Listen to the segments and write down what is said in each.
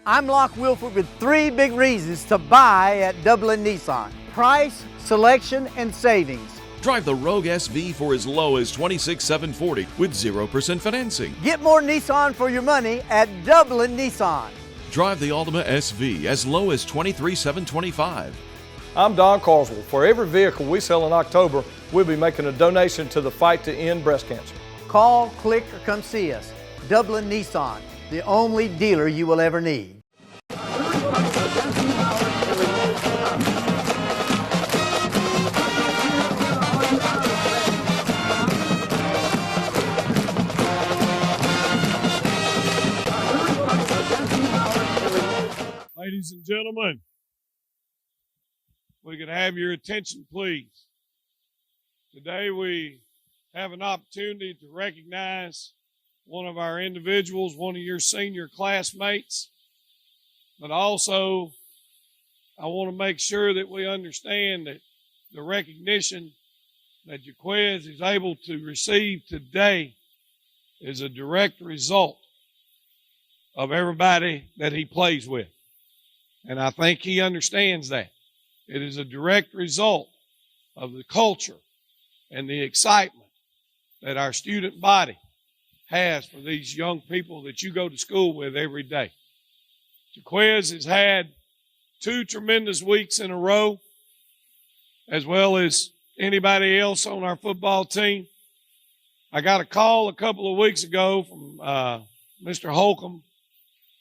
I'm Locke Wilford with 3 big reasons to buy at Dublin Nissan: price, selection, and savings. Drive the Rogue SV for as low as $26,740 with 0% financing. Get more Nissan for your money at Dublin Nissan. Drive the Altima SV as low as $23,725. I'm Don Carswell. For every vehicle we sell in October, we'll be making a donation to the fight to end breast cancer. Call, click, or come see us. Dublin Nissan, the only dealer you will ever need. Ladies and gentlemen, we could have your attention, please. Today we have an opportunity to recognize one of our individuals, one of your senior classmates, but also I want to make sure that we understand that the recognition that Jaquez is able to receive today is a direct result of everybody that he plays with. And I think he understands that. It is a direct result of the culture and the excitement that our student body has for these young people that you go to school with every day. Jaquez has had 2 tremendous weeks in a row, as well as anybody else on our football team. I got a call a couple of weeks ago from Mr. Holcomb,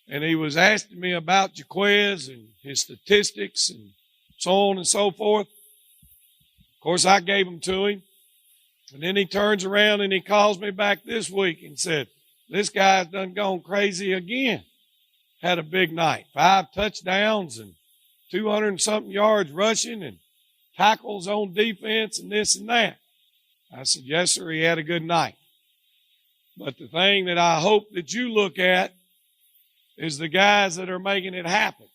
and he was asking me about Jaquez and his statistics and so on and so forth. Of course, I gave them to him. And then he turns around and he calls me back this week and said, this guy's done gone crazy again. Had a big night. 5 touchdowns and 200 and something yards rushing and tackles on defense and this and that. I said, yes, sir, he had a good night. But the thing that I hope that you look at is the guys that are making it happen.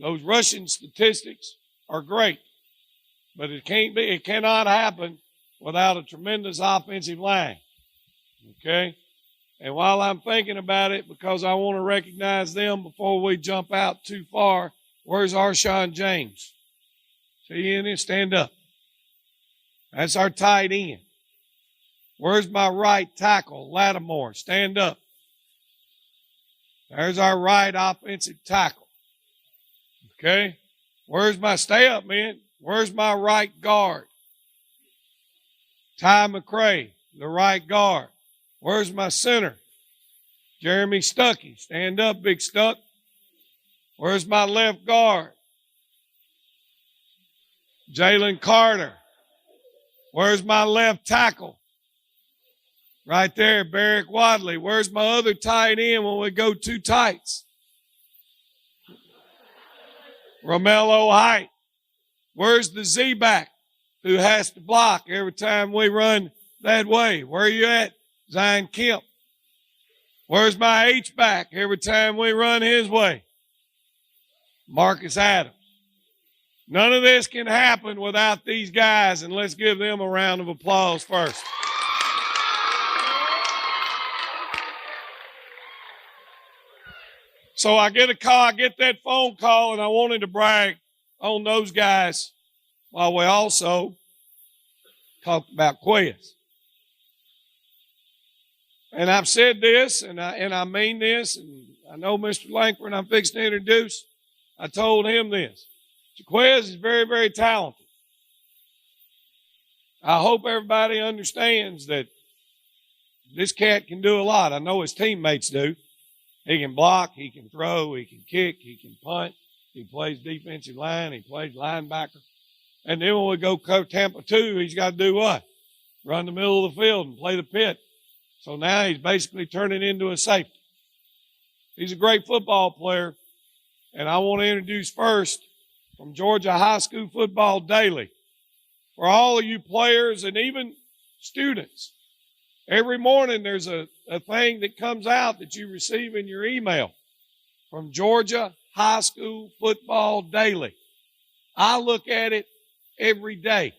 Those rushing statistics are great, but it cannot happen without a tremendous offensive line. Okay? And while I'm thinking about it, because I want to recognize them before we jump out too far, where's Arshawn James? See in it? Stand up. That's our tight end. Where's my right tackle, Lattimore? Stand up. There's our right offensive tackle. Okay? Stay up, man. Where's my right guard? Ty McCray, the right guard. Where's my center? Jeremy Stuckey. Stand up, Big Stuck. Where's my left guard? Jalen Carter. Where's my left tackle? Right there, Barrick Wadley. Where's my other tight end when we go 2 tights? Romello Height. Where's the Z-back who has to block every time we run that way? Where are you at? Zion Kemp. Where's my H-back every time we run his way? Marcus Adams. None of this can happen without these guys, and let's give them a round of applause first. So I get that phone call, and I wanted to brag on those guys while we also talked about Quez. And I've said this, and I mean this, and I know Mr. Langford I'm fixing to introduce. I told him this. Jaquez is very, very talented. I hope everybody understands that this cat can do a lot. I know his teammates do. He can block, he can throw, he can kick, he can punt. He plays defensive line, he plays linebacker. And then when we go Tampa 2, he's got to do what? Run the middle of the field and play the pit. So now he's basically turning into a safety. He's a great football player. And I want to introduce first from Georgia High School Football Daily. For all of you players and even students, every morning there's a thing that comes out that you receive in your email from Georgia High School Football Daily. I look at it every day.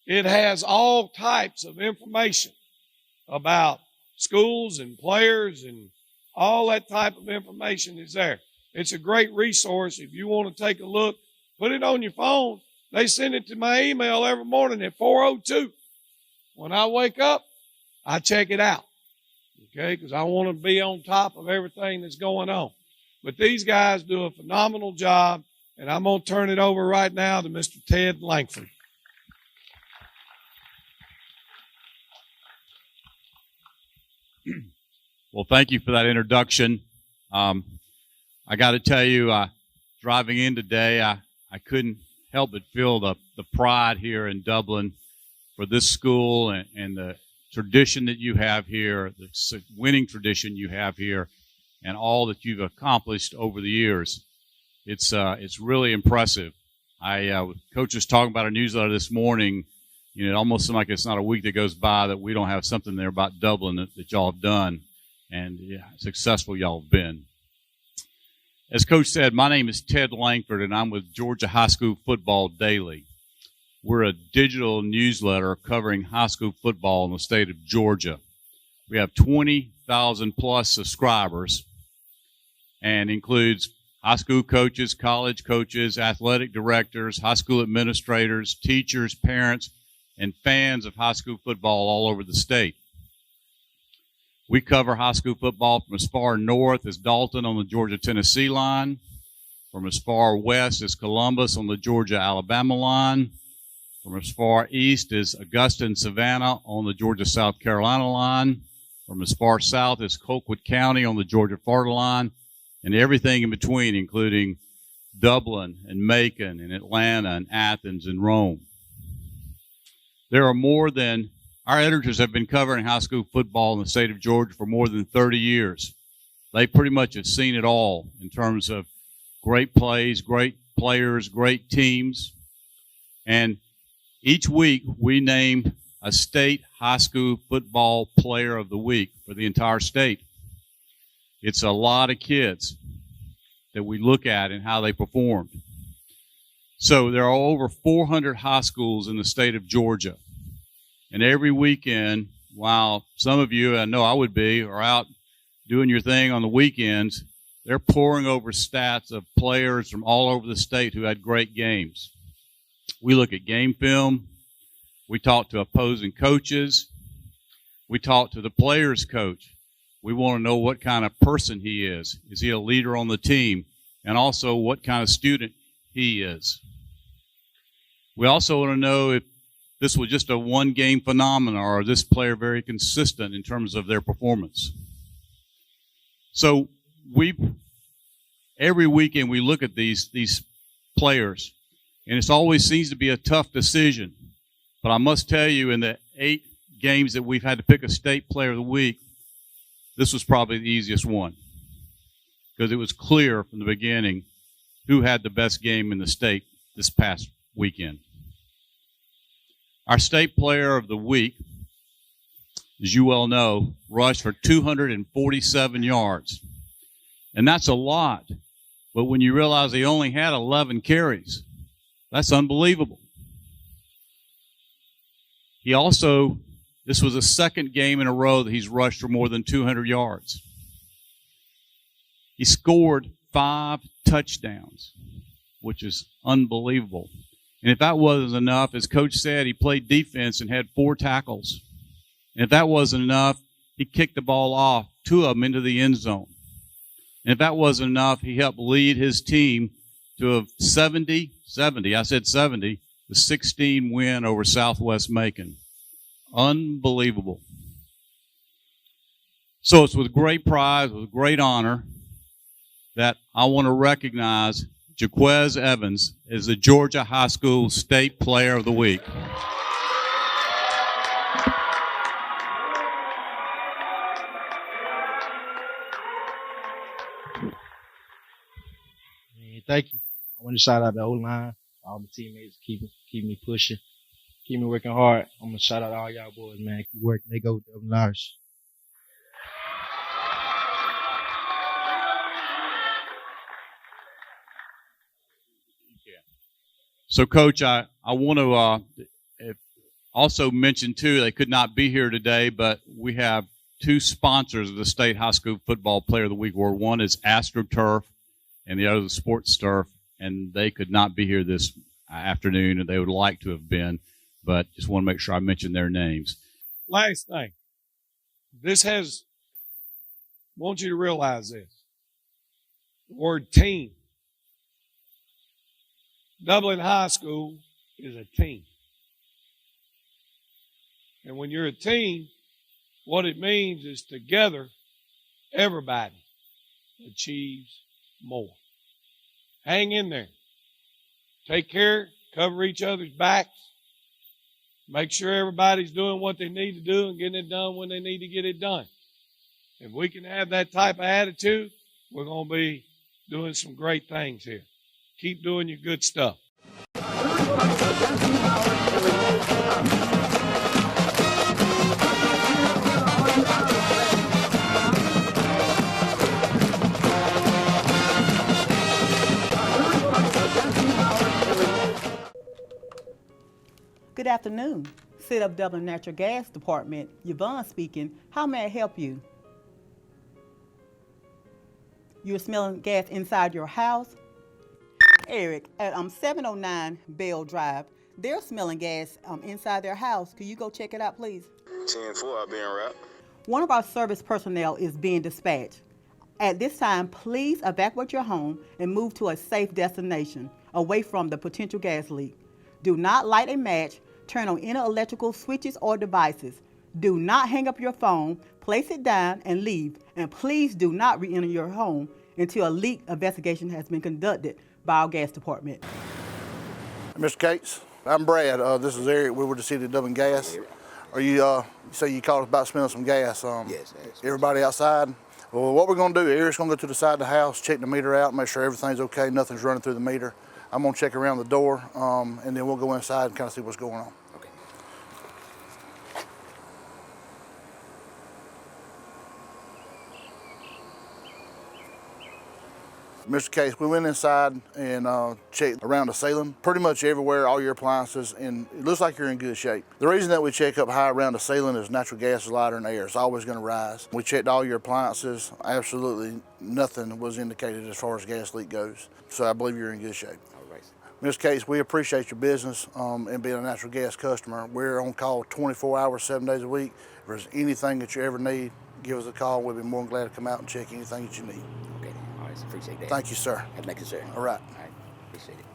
It has all types of information about schools and players and All that type of information is there. It's a great resource. If you want to take a look, put it on your phone. They send it to my email every morning at 4:02. When I wake up, I check it out, okay, because I want to be on top of everything that's going on. But these guys do a phenomenal job, and I'm going to turn it over right now to Mr. Ted Langford. Well, thank you for that introduction. I got to tell you, driving in today, I couldn't help but feel the pride here in Dublin for this school and the tradition that you have here, the winning tradition you have here, and all that you've accomplished over the years. It's really impressive. Coach was talking about a newsletter this morning. You know, it almost seems like it's not a week that goes by that we don't have something there about Dublin that y'all have done, and successful y'all have been. As Coach said, my name is Ted Langford, and I'm with Georgia High School Football Daily. We're a digital newsletter covering high school football in the state of Georgia. We have 20,000 plus subscribers and includes high school coaches, college coaches, athletic directors, high school administrators, teachers, parents, and fans of high school football all over the state. We cover high school football from as far north as Dalton on the Georgia-Tennessee line, from as far west as Columbus on the Georgia-Alabama line, from as far east as Augusta and Savannah on the Georgia-South Carolina line, from as far south as Colquitt County on the Georgia-Florida line, and everything in between, including Dublin and Macon and Atlanta and Athens and Rome. There are more than Our editors have been covering high school football in the state of Georgia for more than 30 years. They pretty much have seen it all in terms of great plays, great players, great teams. And each week we named a state high school football player of the week for the entire state. It's a lot of kids that we look at and how they performed. So there are over 400 high schools in the state of Georgia. And every weekend, while some of you, I know I would be, are out doing your thing on the weekends, they're pouring over stats of players from all over the state who had great games. We look at game film. We talk to opposing coaches. We talk to the player's coach. We want to know what kind of person he is. Is he a leader on the team? And also what kind of student he is. We also want to know if this was just a one-game phenomenon or is this player very consistent in terms of their performance. So every weekend we look at these players, and it always seems to be a tough decision. But I must tell you, in the 8 games that we've had to pick a state player of the week, this was probably the easiest one because it was clear from the beginning who had the best game in the state this past weekend. Our state player of the week, as you well know, rushed for 247 yards. And that's a lot. But when you realize he only had 11 carries, that's unbelievable. He also, this was the second game in a row that he's rushed for more than 200 yards. He scored 5 touchdowns, which is unbelievable. And if that wasn't enough, as Coach said, he played defense and had 4 tackles. And if that wasn't enough, he kicked the ball off, 2 of them into the end zone. And if that wasn't enough, he helped lead his team to a 70, the 16 win over Southwest Macon. Unbelievable. So it's with great pride, with great honor, that I want to recognize Jaquez Evans as the Georgia High School State Player of the Week. Thank you. I want to shout out the O-line, all the teammates, keep me pushing, keep me working hard. I'm going to shout out all y'all boys, man. Keep working. They go Dublin Irish. So, Coach, I want to also mention, too, they could not be here today, but we have two sponsors of the State High School Football Player of the Week award. One is AstroTurf, and the other is Sports Turf, and they could not be here this afternoon, and they would like to have been, but just want to make sure I mention their names. Last thing, want you to realize this. The word team. Dublin High School is a team. And when you're a team, what it means is together, everybody achieves more. Hang in there. Take care, cover each other's backs. Make sure everybody's doing what they need to do and getting it done when they need to get it done. If we can have that type of attitude, we're going to be doing some great things here. Keep doing your good stuff. Good afternoon. City of Dublin Natural Gas Department, Yvonne speaking. How may I help you? You're smelling gas inside your house? Eric, at 709 Bell Drive, they're smelling gas inside their house. Could you go check it out, please? 10-4, I'll be en route. One of our service personnel is being dispatched. At this time, please evacuate your home and move to a safe destination, away from the potential gas leak. Do not light a match, turn on any electrical switches or devices. Do not hang up your phone, place it down, and leave. And please do not re-enter your home until a leak investigation has been conducted by our gas department. Mr. Cates, I'm Brad. This is Eric. We're with the City of Dublin Gas. Are you say you called us about smelling some gas? Yes. Everybody outside? Well, what we're going to do, Eric's going to go to the side of the house, check the meter out, make sure everything's okay, nothing's running through the meter. I'm going to check around the door, and then we'll go inside and kind of see what's going on. Okay. Mr. Case, we went inside and checked around the ceiling, pretty much everywhere, all your appliances, and it looks like you're in good shape. The reason that we check up high around the ceiling is natural gas is lighter than air. It's always going to rise. We checked all your appliances. Absolutely nothing was indicated as far as gas leak goes. So I believe you're in good shape. All right. Ms. Case, we appreciate your business and being a natural gas customer. We're on call 24 hours, 7 days a week. If there's anything that you ever need, give us a call. We'll be more than glad to come out and check anything that you need. Okay. All right. Appreciate that. Thank you, sir. Thank you, sir. All right. All right. Appreciate it.